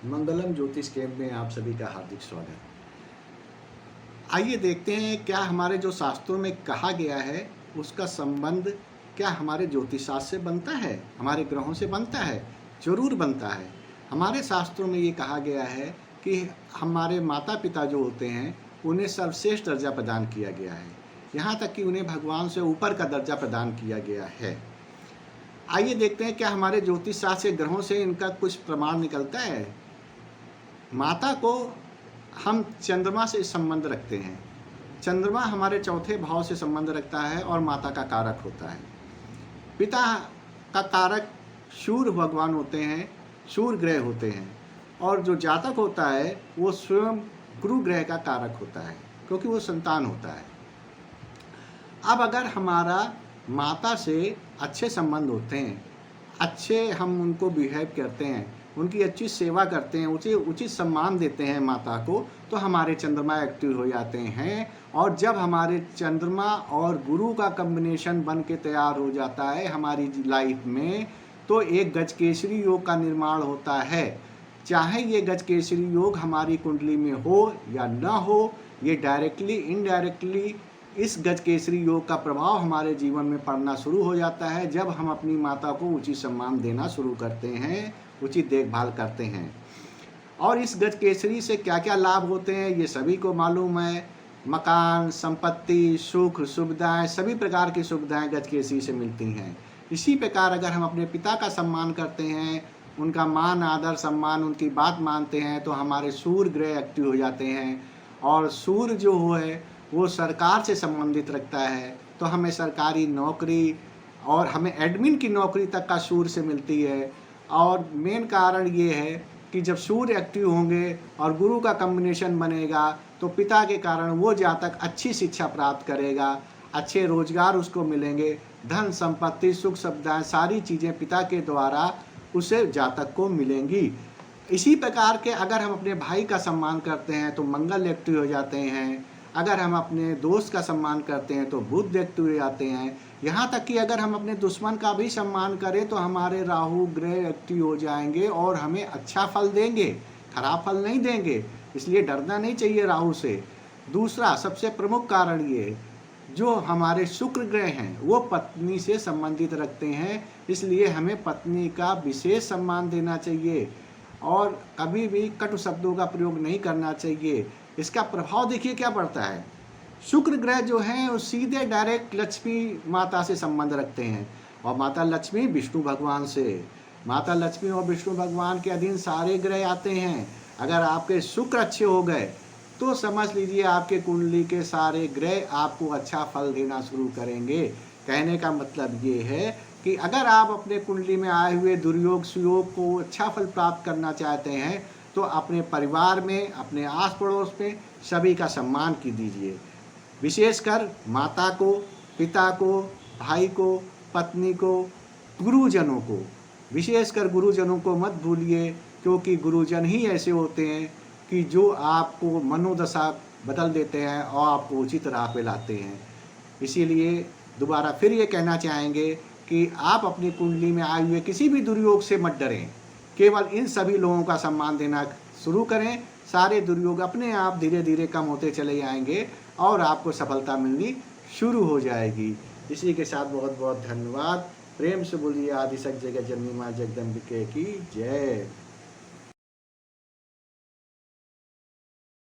मंगलम ज्योतिष केंद्र में आप सभी का हार्दिक स्वागत। आइए देखते हैं क्या हमारे जो शास्त्रों में कहा गया है उसका संबंध क्या हमारे ज्योतिष शास्त्र से बनता है, हमारे ग्रहों से बनता है। जरूर बनता है। हमारे शास्त्रों में ये कहा गया है कि हमारे माता पिता जो होते हैं उन्हें सर्वश्रेष्ठ दर्जा प्रदान किया गया है, यहाँ तक कि उन्हें भगवान से ऊपर का दर्जा प्रदान किया गया है। आइए देखते हैं क्या हमारे ज्योतिष शास्त्र के ग्रहों से इनका कुछ प्रमाण निकलता है। माता को हम चंद्रमा से संबंध रखते हैं। चंद्रमा हमारे चौथे भाव से संबंध रखता है और माता का कारक होता है। पिता का कारक सूर्य भगवान होते हैं, सूर्य ग्रह होते हैं, और जो जातक होता है वो स्वयं गुरु ग्रह का कारक होता है क्योंकि वो संतान होता है। अब अगर हमारा माता से अच्छे संबंध होते हैं, अच्छे हम उनको बिहेव करते हैं, उनकी अच्छी सेवा करते हैं, उचित सम्मान देते हैं माता को, तो हमारे चंद्रमा एक्टिव हो जाते हैं। और जब हमारे चंद्रमा और गुरु का कॉम्बिनेशन बन के तैयार हो जाता है हमारी लाइफ में, तो एक गजकेसरी योग का निर्माण होता है। चाहे ये गजकेसरी योग हमारी कुंडली में हो या ना हो, ये डायरेक्टली इनडायरेक्टली इस गजकेसरी योग का प्रभाव हमारे जीवन में पड़ना शुरू हो जाता है जब हम अपनी माता को उचित सम्मान देना शुरू करते हैं, उचित देखभाल करते हैं। और इस गजकेसरी से क्या क्या लाभ होते हैं ये सभी को मालूम है। मकान, संपत्ति, सुख, सुविधाएं, सभी प्रकार की सुविधाएं गजकेसरी से मिलती हैं। इसी प्रकार अगर हम अपने पिता का सम्मान करते हैं, उनका मान, आदर, सम्मान, उनकी बात मानते हैं, तो हमारे सूर्य ग्रह एक्टिव हो जाते हैं। और सूर्य जो है वो सरकार से संबंधित रखता है, तो हमें सरकारी नौकरी और हमें एडमिन की नौकरी तक का सूर्य से मिलती है। और मेन कारण ये है कि जब सूर्य एक्टिव होंगे और गुरु का कॉम्बिनेशन बनेगा तो पिता के कारण वो जातक अच्छी शिक्षा प्राप्त करेगा, अच्छे रोजगार उसको मिलेंगे, धन संपत्ति, सुख सुविधाएं, सारी चीज़ें पिता के द्वारा उसे जातक को मिलेंगी। इसी प्रकार के अगर हम अपने भाई का सम्मान करते हैं तो मंगल एक्टिव हो जाते हैं। अगर हम अपने दोस्त का सम्मान करते हैं तो बुध एक्टिव हो जाते हैं। यहाँ तक कि अगर हम अपने दुश्मन का भी सम्मान करें तो हमारे राहु ग्रह एक्टिव हो जाएंगे और हमें अच्छा फल देंगे, खराब फल नहीं देंगे। इसलिए डरना नहीं चाहिए राहु से। दूसरा सबसे प्रमुख कारण ये, जो हमारे शुक्र ग्रह हैं वो पत्नी से संबंधित रखते हैं, इसलिए हमें पत्नी का विशेष सम्मान देना चाहिए और कभी भी कटु शब्दों का प्रयोग नहीं करना चाहिए। इसका प्रभाव देखिए क्या पड़ता है। शुक्र ग्रह जो हैं वो सीधे डायरेक्ट लक्ष्मी माता से संबंध रखते हैं, और माता लक्ष्मी विष्णु भगवान से। माता लक्ष्मी और विष्णु भगवान के अधीन सारे ग्रह आते हैं। अगर आपके शुक्र अच्छे हो गए तो समझ लीजिए आपके कुंडली के सारे ग्रह आपको अच्छा फल देना शुरू करेंगे। कहने का मतलब ये है कि अगर आप अपने कुंडली में आए हुए दुर्योग सुयोग को अच्छा फल प्राप्त करना चाहते हैं तो अपने परिवार में, अपने आस पड़ोस में सभी का सम्मान की दीजिए। विशेषकर माता को, पिता को, भाई को, पत्नी को, गुरुजनों को, विशेषकर गुरुजनों को मत भूलिए, क्योंकि गुरुजन ही ऐसे होते हैं कि जो आपको मनोदशा बदल देते हैं और आपको उचित राह पे लाते हैं। इसीलिए दोबारा फिर ये कहना चाहेंगे कि आप अपनी कुंडली में आए हुए किसी भी दुर्योग से मत डरें, केवल इन सभी लोगों का सम्मान देना शुरू करें। सारे दुर्योग अपने आप धीरे धीरे कम होते चले जाएंगे और आपको सफलता मिलनी शुरू हो जाएगी। इसी के साथ बहुत बहुत धन्यवाद। प्रेम से बोलिए आदिशक्ति जगत जननी माँ जगदम्बिके की जय।